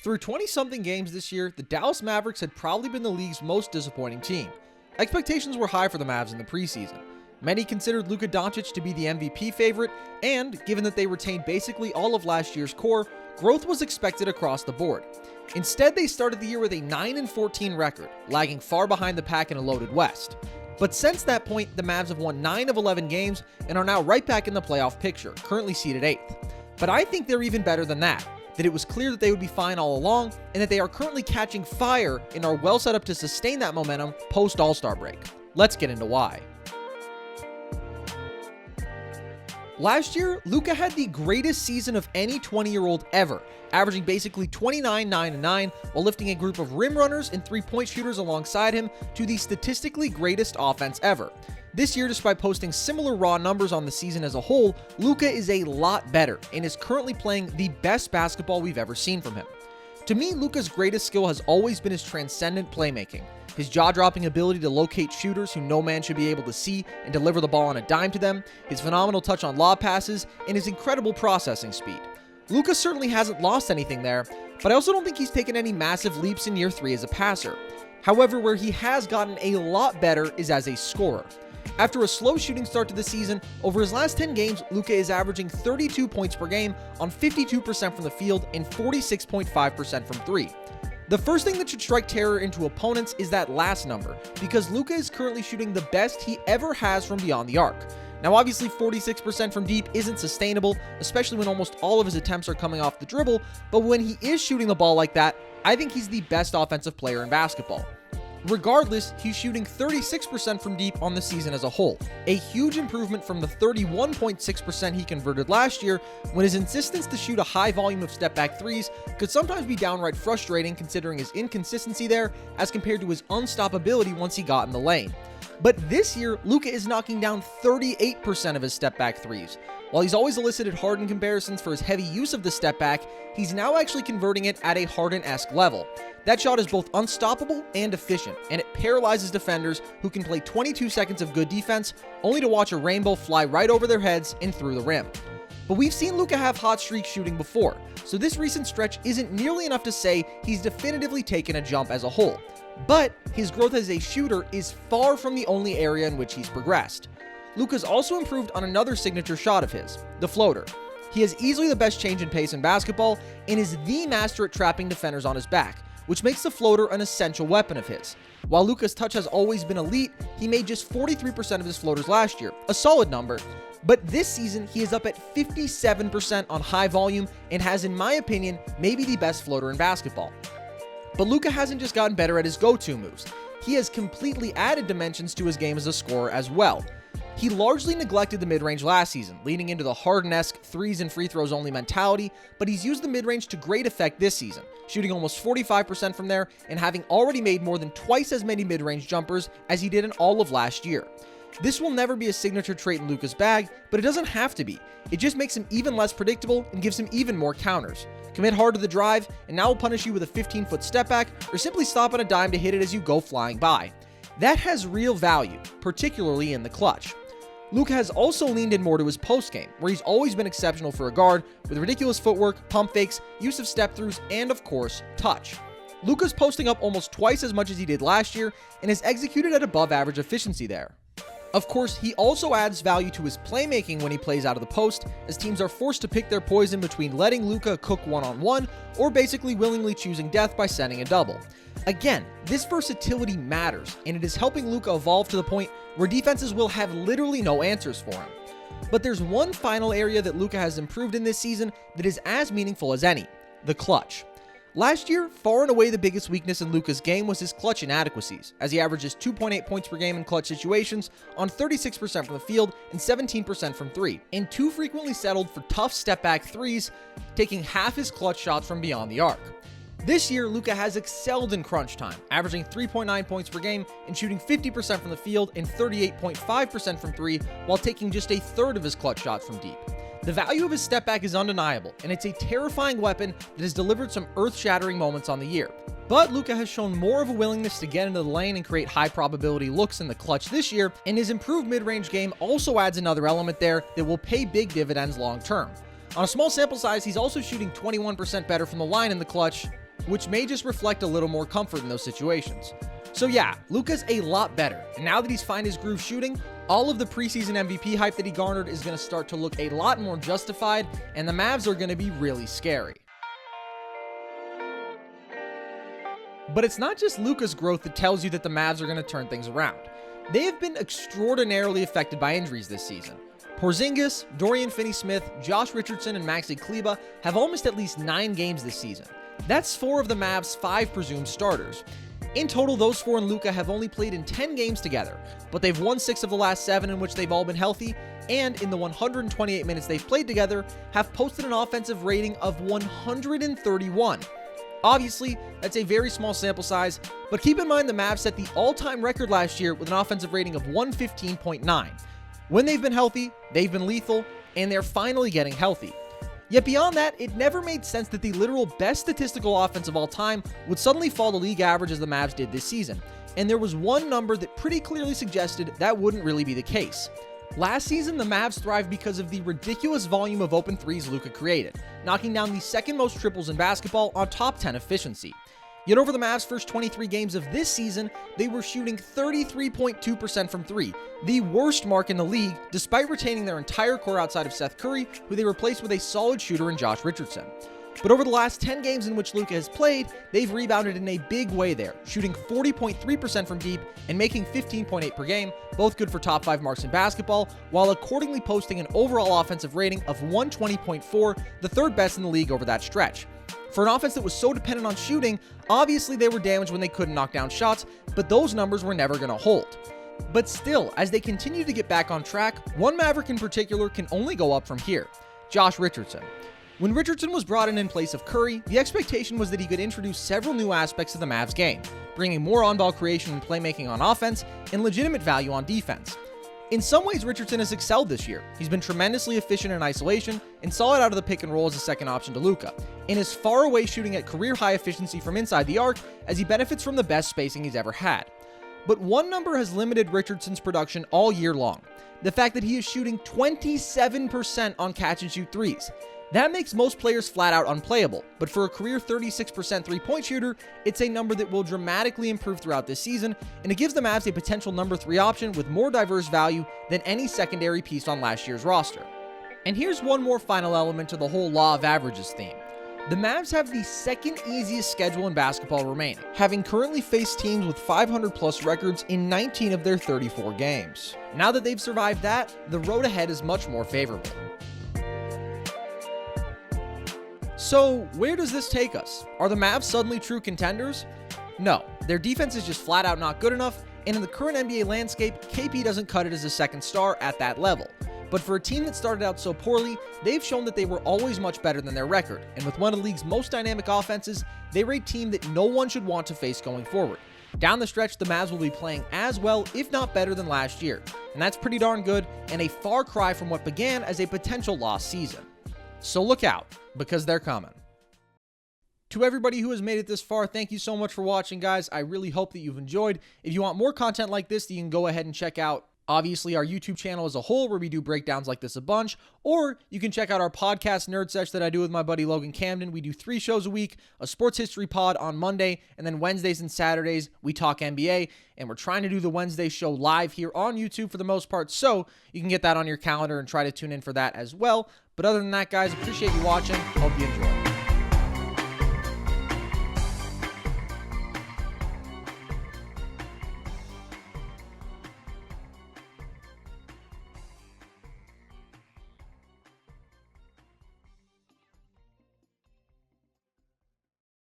Through 20-something games this year, the Dallas Mavericks had probably been the league's most disappointing team. Expectations were high for the Mavs in the preseason. Many considered Luka Doncic to be the MVP favorite, and given that they retained basically all of last year's core, growth was expected across the board. Instead, they started the year with a 9-14 record, lagging far behind the pack in a loaded West. But since that point, the Mavs have won 9 of 11 games and are now right back in the playoff picture, currently seeded 8th. But I think they're even better than that it was clear that they would be fine all along, and that they are currently catching fire and are well set up to sustain that momentum post-All-Star break. Let's get into why. Last year, Luka had the greatest season of any 20-year-old ever, averaging basically 29, 9, and 9, while lifting a group of rim runners and three-point shooters alongside him to the statistically greatest offense ever. This year, despite posting similar raw numbers on the season as a whole, Luka is a lot better and is currently playing the best basketball we've ever seen from him. To me, Luka's greatest skill has always been his transcendent playmaking. His jaw-dropping ability to locate shooters who no man should be able to see and deliver the ball on a dime to them, his phenomenal touch on lob passes, and his incredible processing speed. Luka certainly hasn't lost anything there, but I also don't think he's taken any massive leaps in year 3 as a passer. However, where he has gotten a lot better is as a scorer. After a slow shooting start to the season, over his last 10 games, Luka is averaging 32 points per game on 52% from the field and 46.5% from 3. The first thing that should strike terror into opponents is that last number, because Luka is currently shooting the best he ever has from beyond the arc. Now obviously 46% from deep isn't sustainable, especially when almost all of his attempts are coming off the dribble, but when he is shooting the ball like that, I think he's the best offensive player in basketball. Regardless, he's shooting 36% from deep on the season as a whole, a huge improvement from the 31.6% he converted last year, when his insistence to shoot a high volume of step-back threes could sometimes be downright frustrating considering his inconsistency there as compared to his unstoppability once he got in the lane. But this year, Luka is knocking down 38% of his step-back threes. While he's always elicited Harden comparisons for his heavy use of the step-back, he's now actually converting it at a Harden-esque level. That shot is both unstoppable and efficient, and it paralyzes defenders who can play 22 seconds of good defense only to watch a rainbow fly right over their heads and through the rim. But we've seen Luka have hot streaks shooting before, so this recent stretch isn't nearly enough to say he's definitively taken a jump as a whole. But his growth as a shooter is far from the only area in which he's progressed. Luka's also improved on another signature shot of his, the floater. He has easily the best change in pace in basketball and is the master at trapping defenders on his back, which makes the floater an essential weapon of his. While Luka's touch has always been elite, he made just 43% of his floaters last year, a solid number. But this season, he is up at 57% on high volume and has, in my opinion, maybe the best floater in basketball. But Luka hasn't just gotten better at his go-to moves. He has completely added dimensions to his game as a scorer as well. He largely neglected the mid-range last season, leading into the Harden-esque threes and free throws only mentality, but he's used the mid-range to great effect this season, shooting almost 45% from there and having already made more than twice as many mid-range jumpers as he did in all of last year. This will never be a signature trait in Luka's bag, but it doesn't have to be. It just makes him even less predictable and gives him even more counters. Commit hard to the drive, and now he'll punish you with a 15-foot step back, or simply stop on a dime to hit it as you go flying by. That has real value, particularly in the clutch. Luka has also leaned in more to his post-game, where he's always been exceptional for a guard, with ridiculous footwork, pump fakes, use of step-throughs, and of course, touch. Luka's posting up almost twice as much as he did last year, and is executed at above-average efficiency there. Of course, he also adds value to his playmaking when he plays out of the post, as teams are forced to pick their poison between letting Luka cook one-on-one, or basically willingly choosing death by sending a double. Again, this versatility matters, and it is helping Luka evolve to the point where defenses will have literally no answers for him. But there's one final area that Luka has improved in this season that is as meaningful as any: the clutch. Last year, far and away the biggest weakness in Luka's game was his clutch inadequacies, as he averages 2.8 points per game in clutch situations on 36% from the field and 17% from 3, and too frequently settled for tough step-back threes, taking half his clutch shots from beyond the arc. This year, Luka has excelled in crunch time, averaging 3.9 points per game and shooting 50% from the field and 38.5% from 3, while taking just a third of his clutch shots from deep. The value of his step back is undeniable, and it's a terrifying weapon that has delivered some earth-shattering moments on the year. But Luka has shown more of a willingness to get into the lane and create high-probability looks in the clutch this year, and his improved mid-range game also adds another element there that will pay big dividends long-term. On a small sample size, he's also shooting 21% better from the line in the clutch, which may just reflect a little more comfort in those situations. So yeah, Luka's a lot better, and now that he's found his groove shooting, all of the preseason MVP hype that he garnered is going to start to look a lot more justified, and the Mavs are going to be really scary. But it's not just Luka's growth that tells you that the Mavs are going to turn things around. They have been extraordinarily affected by injuries this season. Porzingis, Dorian Finney-Smith, Josh Richardson, and Maxi Kleber have all missed at least 9 games this season. That's 4 of the Mavs' 5 presumed starters. In total, those 4 and Luka have only played in 10 games together, but they've won 6 of the last 7 in which they've all been healthy, and in the 128 minutes they've played together, have posted an offensive rating of 131. Obviously, that's a very small sample size, but keep in mind the Mavs set the all-time record last year with an offensive rating of 115.9. When they've been healthy, they've been lethal, and they're finally getting healthy. Yet beyond that, it never made sense that the literal best statistical offense of all time would suddenly fall to league average as the Mavs did this season, and there was one number that pretty clearly suggested that wouldn't really be the case. Last season, the Mavs thrived because of the ridiculous volume of open threes Luka created, knocking down the second most triples in basketball on top 10 efficiency. Yet over the Mavs' first 23 games of this season, they were shooting 33.2% from 3, the worst mark in the league, despite retaining their entire core outside of Seth Curry, who they replaced with a solid shooter in Josh Richardson. But over the last 10 games in which Luka has played, they've rebounded in a big way there, shooting 40.3% from deep and making 15.8 per game, both good for top 5 marks in basketball, while accordingly posting an overall offensive rating of 120.4, the 3rd best in the league over that stretch. For an offense that was so dependent on shooting, obviously they were damaged when they couldn't knock down shots, but those numbers were never going to hold. But still, as they continue to get back on track, one Maverick in particular can only go up from here: Josh Richardson. When Richardson was brought in place of Curry, the expectation was that he could introduce several new aspects to the Mavs game, bringing more on-ball creation and playmaking on offense, and legitimate value on defense. In some ways, Richardson has excelled this year. He's been tremendously efficient in isolation and solid out of the pick and roll as a second option to Luka, and is far away shooting at career-high efficiency from inside the arc as he benefits from the best spacing he's ever had. But one number has limited Richardson's production all year long: the fact that he is shooting 27% on catch-and-shoot threes. That makes most players flat out unplayable, but for a career 36% three-point shooter, it's a number that will dramatically improve throughout this season, and it gives the Mavs a potential number 3 option with more diverse value than any secondary piece on last year's roster. And here's one more final element to the whole law of averages theme. The Mavs have the 2nd easiest schedule in basketball remaining, having currently faced teams with 500-plus records in 19 of their 34 games. Now that they've survived that, the road ahead is much more favorable. So, where does this take us? Are the Mavs suddenly true contenders? No, their defense is just flat out not good enough, and in the current NBA landscape, KP doesn't cut it as a second star at that level. But for a team that started out so poorly, they've shown that they were always much better than their record, and with one of the league's most dynamic offenses, they were a team that no one should want to face going forward. Down the stretch, the Mavs will be playing as well, if not better, than last year, and that's pretty darn good, and a far cry from what began as a potential lost season. So look out, because they're coming. To everybody who has made it this far, thank you so much for watching, guys. I really hope that you've enjoyed. If you want more content like this, you can go ahead and check out, obviously, our YouTube channel as a whole, where we do breakdowns like this a bunch, or you can check out our podcast, Nerd Sesh, that I do with my buddy Logan Camden. We do 3 shows a week, a sports history pod on Monday, and then Wednesdays and Saturdays, we talk NBA, and we're trying to do the Wednesday show live here on YouTube for the most part, so you can get that on your calendar and try to tune in for that as well. But other than that, guys, appreciate you watching. Hope you enjoy.